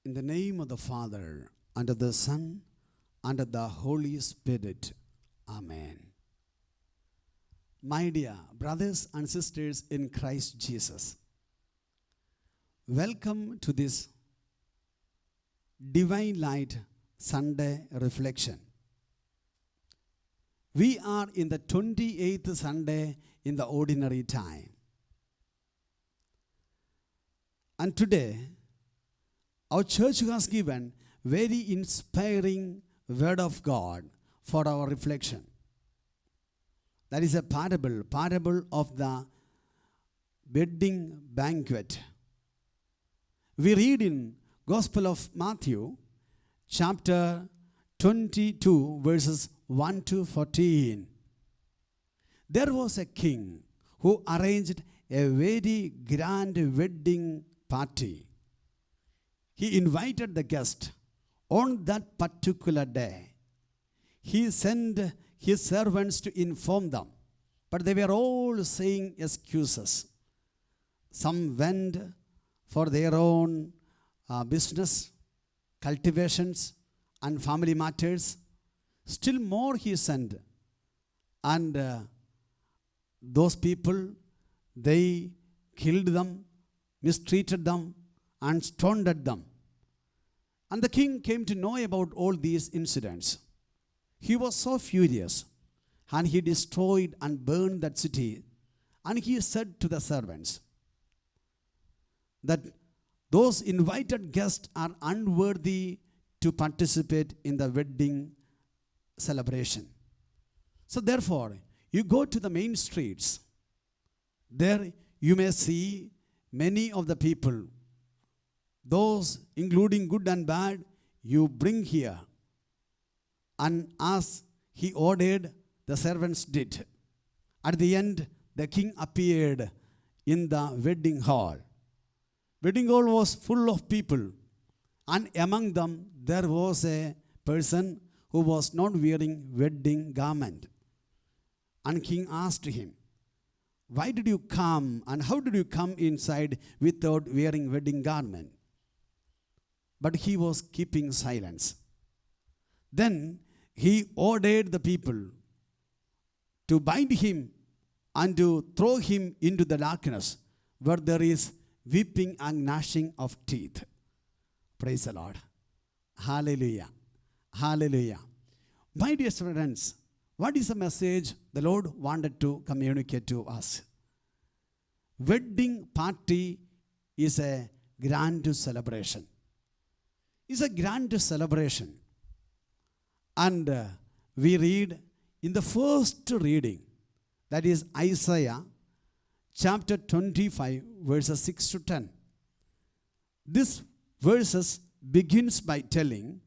In the name of the Father, and of the Son, and of the Holy Spirit. Amen. My dear brothers and sisters in Christ Jesus, welcome to this Divine Light Sunday reflection. We are in the 28th Sunday in the ordinary time. And today, our church has given very inspiring word of God for our reflection. That is a parable of the wedding banquet. We read in Gospel of Matthew, chapter 22, verses 1 to 14. There was a king who arranged a very grand wedding party. He invited the guest on that particular day. He sent his servants to inform them, but they were all saying excuses. Some went for their own business, cultivations, and family matters. Still more he sent. And those people, they killed them, mistreated them, and stoned them. And the king came to know about all these incidents. He was so furious, and he destroyed and burned that city. And he said to the servants that those invited guests are unworthy to participate in the wedding celebration. So therefore, you go to the main streets. There you may see many of the people, those including good and bad, you bring here. And as he ordered, the servants did. At the end, the king appeared in the wedding hall. Wedding hall was full of people. And among them, there was a person who was not wearing wedding garment. And king asked him, "Why did you come and how did you come inside without wearing wedding garment?" But he was keeping silence. Then he ordered the people to bind him and to throw him into the darkness where there is weeping and gnashing of teeth. Praise the Lord. Hallelujah. Hallelujah. My dear friends, what is the message the Lord wanted to communicate to us? Wedding party is a grand celebration. It's a grand celebration. And we read in the first reading, that is Isaiah chapter 25, verses 6 to 10. This verses begins by telling,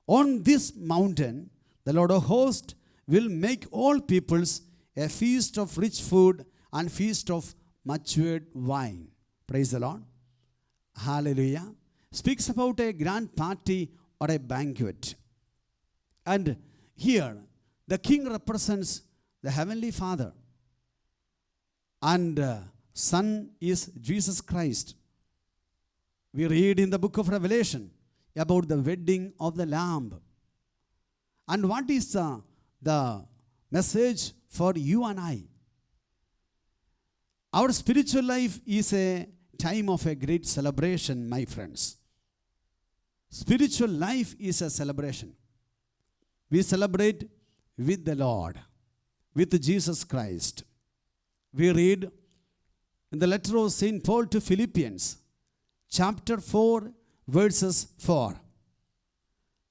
"On this mountain, the Lord of hosts will make all peoples a feast of rich food and feast of matured wine." Praise the Lord. Hallelujah. Speaks about a grand party or a banquet. And here, the king represents the Heavenly Father. And Son is Jesus Christ. We read in the book of Revelation about the wedding of the Lamb. And what is the message for you and I? Our spiritual life is a time of a great celebration, my friends. Spiritual life is a celebration. We celebrate with the Lord, with Jesus Christ. We read in the letter of St. Paul to Philippians, chapter 4, verses 4.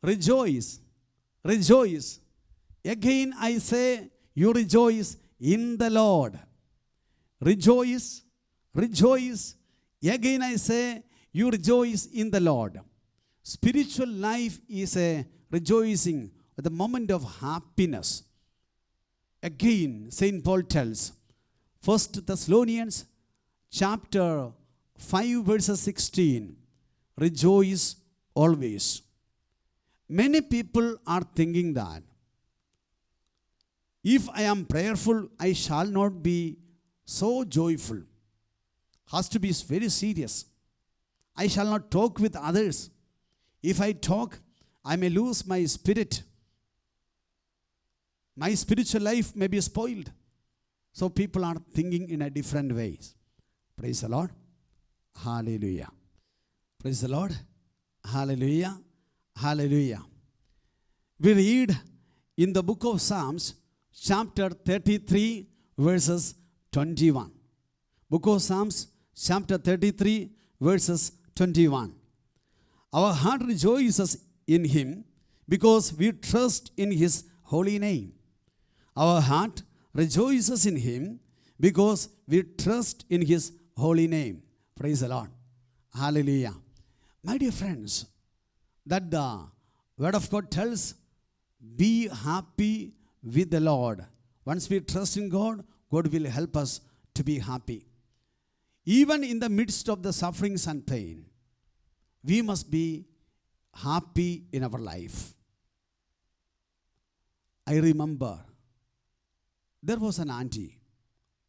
"Rejoice, rejoice. Again I say, you rejoice in the Lord. Rejoice, rejoice. Again I say, you rejoice in the Lord." Spiritual life is a rejoicing, the moment of happiness. Again, St. Paul tells, 1 Thessalonians chapter 5, verses 16, "Rejoice always." Many people are thinking that if I am prayerful, I shall not be so joyful. Has to be very serious. I shall not talk with others. If I talk, I may lose my spirit. My spiritual life may be spoiled. So people are thinking in a different ways. Praise the Lord. Hallelujah. Praise the Lord. Hallelujah. Hallelujah. We read in the book of Psalms, chapter 33, verses 21. Book of Psalms, chapter 33, verses 21. Our heart rejoices in him because we trust in his holy name. Our heart rejoices in him because we trust in his holy name. Praise the Lord. Hallelujah. My dear friends, that the word of God tells, be happy with the Lord. Once we trust in God, God will help us to be happy. Even in the midst of the sufferings and pain, we must be happy in our life. I remember there was an auntie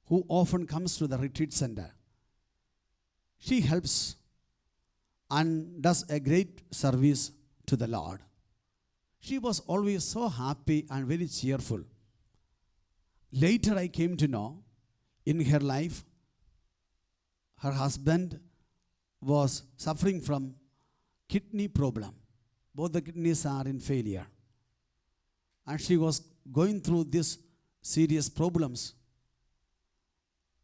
who often comes to the retreat center. She helps and does a great service to the Lord. She was always so happy and very cheerful. Later I came to know in her life, her husband was suffering from kidney problem. Both the kidneys are in failure. And she was going through these serious problems.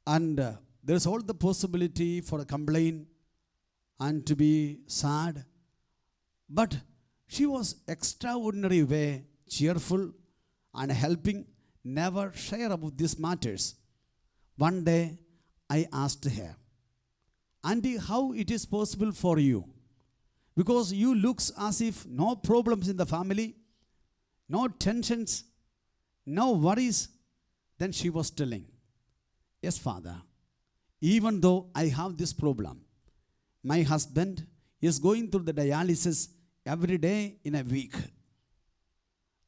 And there's all the possibility for a complaint and to be sad. But she was extraordinary way cheerful and helping, never share about these matters. One day I asked her, Auntie, how it is possible for you? Because you looks as if no problems in the family, no tensions, no worries. Then she was telling, yes, Father, even though I have this problem, my husband is going through the dialysis every day in a week.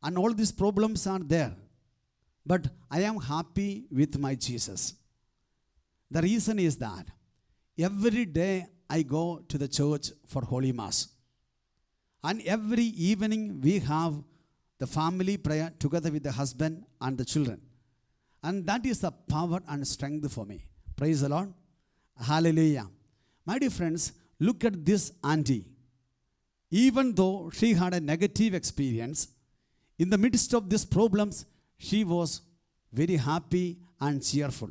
And all these problems are there. But I am happy with my Jesus. The reason is that every day I go to the church for Holy Mass. And every evening we have the family prayer together with the husband and the children. And that is the power and strength for me. Praise the Lord. Hallelujah. My dear friends, look at this auntie. Even though she had a negative experience, in the midst of these problems, she was very happy and cheerful.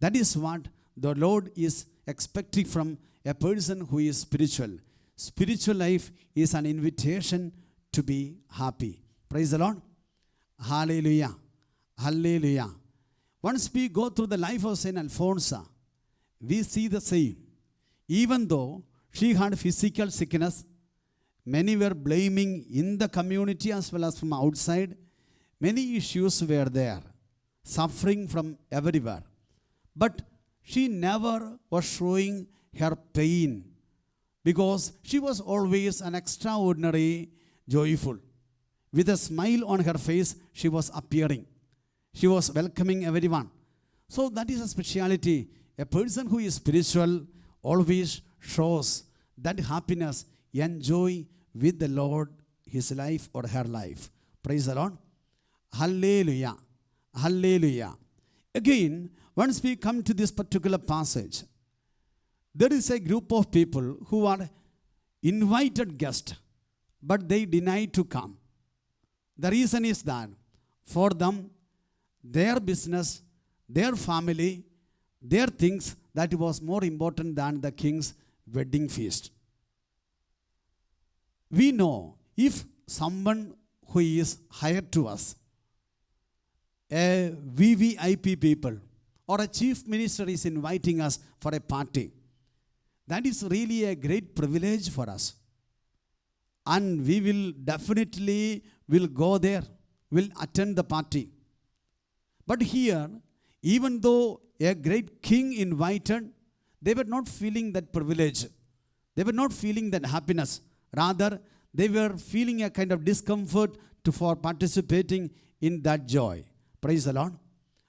That is what the Lord is expecting from a person who is spiritual. Spiritual life is an invitation to be happy. Praise the Lord. Hallelujah. Hallelujah. Once we go through the life of Saint Alfonso, we see the same. Even though she had physical sickness, many were blaming in the community as well as from outside. Many issues were there, suffering from everywhere. But she never was showing her pain because she was always an extraordinary joyful. With a smile on her face, she was appearing. She was welcoming everyone. So that is a speciality. A person who is spiritual always shows that happiness, enjoy with the Lord his life or her life. Praise the Lord. Hallelujah. Hallelujah. Again, once we come to this particular passage, there is a group of people who are invited guests, but they deny to come. The reason is that for them, their business, their family, their things, that was more important than the king's wedding feast. We know if someone who is hired to us, a VVIP people or a chief minister is inviting us for a party, that is really a great privilege for us. And we will definitely go there, will attend the party. But here, even though a great king invited, they were not feeling that privilege. They were not feeling that happiness. Rather, they were feeling a kind of discomfort for participating in that joy. Praise the Lord.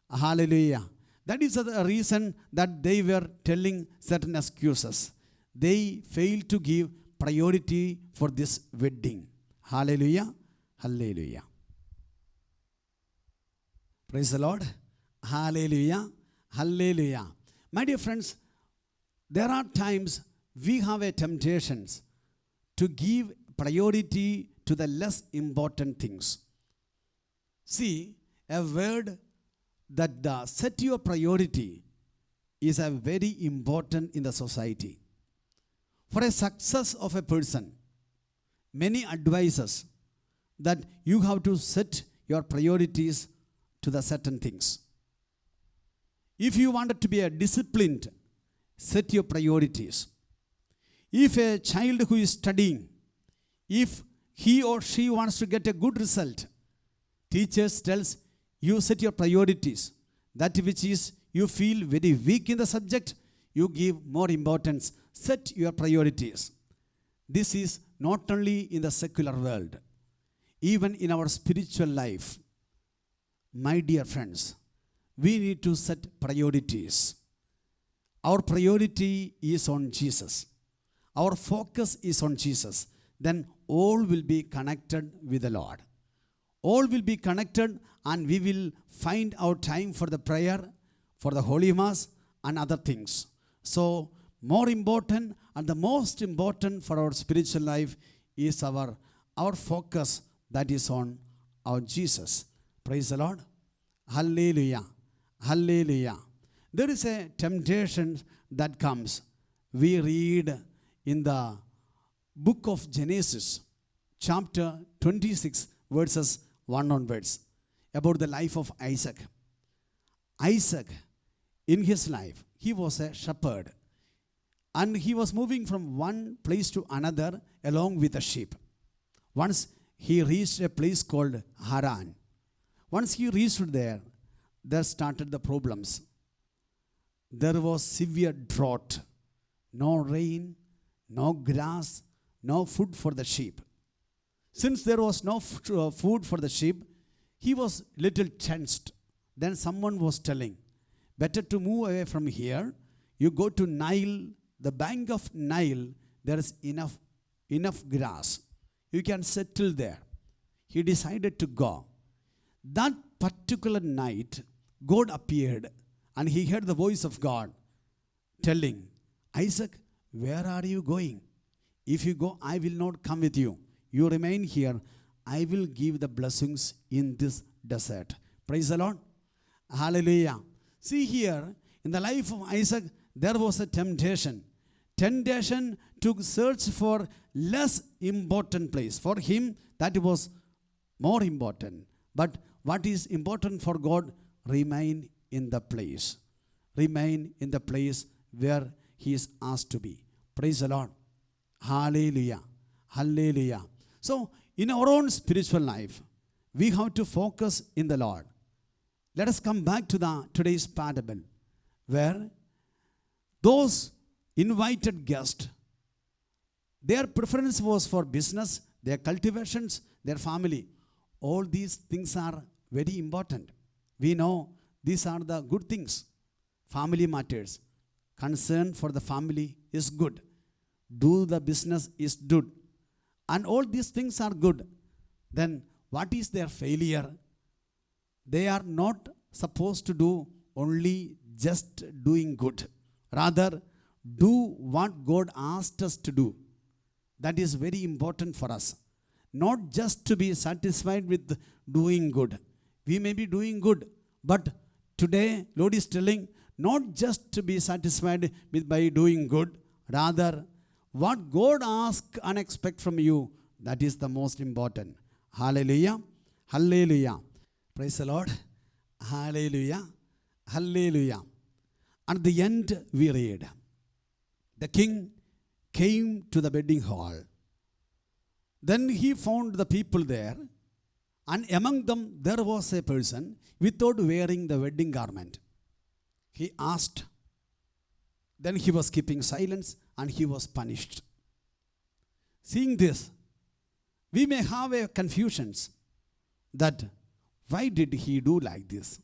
Hallelujah. That is the reason that they were telling certain excuses. They failed to give priority for this wedding. Hallelujah. Hallelujah. Praise the Lord. Hallelujah. Hallelujah. My dear friends, there are times we have a temptations to give priority to the less important things. See, a word that set your priority is a very important in the society. For a success of a person, many advises that you have to set your priorities to the certain things. If you wanted to be a disciplined, set your priorities. If a child who is studying, if he or she wants to get a good result, teachers tells you set your priorities. That which is you feel very weak in the subject, you give more importance. Set your priorities. This is not only in the secular world, even in our spiritual life. My dear friends, we need to set priorities. Our priority is on Jesus. Our focus is on Jesus. Then all will be connected with the Lord. All will be connected, and we will find our time for the prayer, for the Holy Mass, and other things. So, more important and the most important for our spiritual life is our focus that is on our Jesus. Praise the Lord. Hallelujah. Hallelujah. There is a temptation that comes. We read in the book of Genesis, chapter 26, verses 1 onwards, about the life of Isaac. Isaac, in his life, he was a shepherd. And he was moving from one place to another along with the sheep. Once he reached a place called Haran. Once he reached there started the problems. There was severe drought. No rain, no grass, no food for the sheep. Since there was no food for the sheep, he was little tensed. Then someone was telling, better to move away from here. You go to Nile, the bank of Nile, there is enough grass. You can settle there. He decided to go. That particular night, God appeared and he heard the voice of God telling, Isaac, where are you going? If you go, I will not come with you. You remain here. I will give the blessings in this desert. Praise the Lord. Hallelujah. See here, in the life of Isaac, there was a temptation. Temptation to search for less important place. For him, that was more important. But what is important for God, remain in the place. Remain in the place where he is asked to be. Praise the Lord. Hallelujah. Hallelujah. So, in our own spiritual life, we have to focus in the Lord. Let us come back to today's parable, where those invited guests, their preference was for business, their cultivations, their family. All these things are very important. We know these are the good things. Family matters. Concern for the family is good. Do the business is good. And all these things are good. Then what is their failure? They are not supposed to do only just doing good. Rather, do what God asked us to do. That is very important for us. Not just to be satisfied with doing good. We may be doing good, but today Lord is telling not just to be satisfied by doing good. Rather, what God asks and expects from you, that is the most important. Hallelujah. Hallelujah. Praise the Lord. Hallelujah. Hallelujah. At the end we read, the king came to the wedding hall. Then he found the people there, and among them there was a person without wearing the wedding garment. He asked. Then he was keeping silence and he was punished. Seeing this, we may have a confusions that why did he do like this?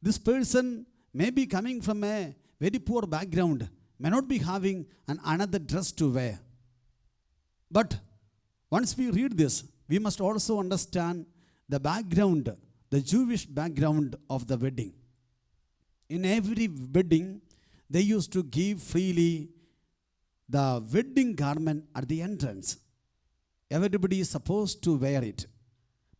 This person may be coming from a very poor background, may not be having another dress to wear. But once we read this, we must also understand the background, the Jewish background of the wedding. In every wedding, they used to give freely the wedding garment at the entrance. Everybody is supposed to wear it.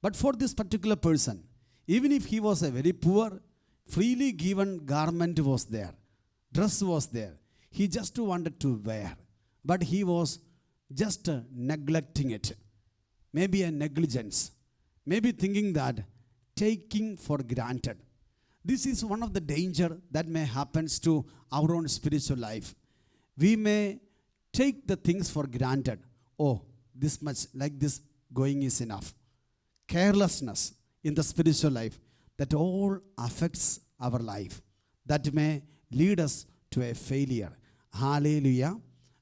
But for this particular person, even if he was a very poor, freely given garment was there, dress was there. He just wanted to wear, but he was just neglecting it. Maybe a negligence, maybe thinking that, taking for granted. This is one of the danger that may happen to our own spiritual life. We may take the things for granted. Oh, this much like this going is enough. Carelessness in the spiritual life, that all affects our life, that may lead us to a failure. Hallelujah.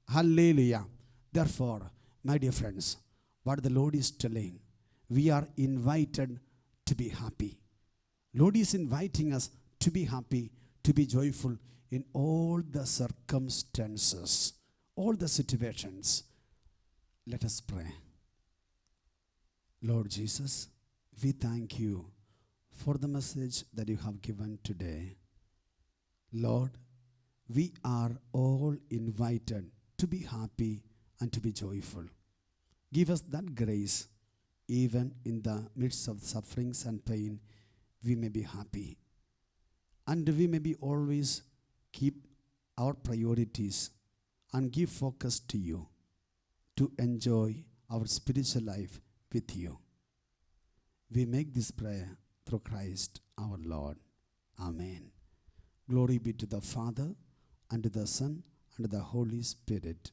Hallelujah. Therefore, my dear friends, what the Lord is telling, we are invited to be happy. Lord is inviting us to be happy, to be joyful in all the circumstances, all the situations. Let us pray. Lord Jesus, we thank you for the message that you have given today. Lord, we are all invited to be happy and to be joyful. Give us that grace, even in the midst of sufferings and pain, we may be happy. And we may be always keep our priorities and give focus to you, to enjoy our spiritual life with you. We make this prayer through Christ our Lord. Amen. Glory be to the Father, and to the Son, and to the Holy Spirit.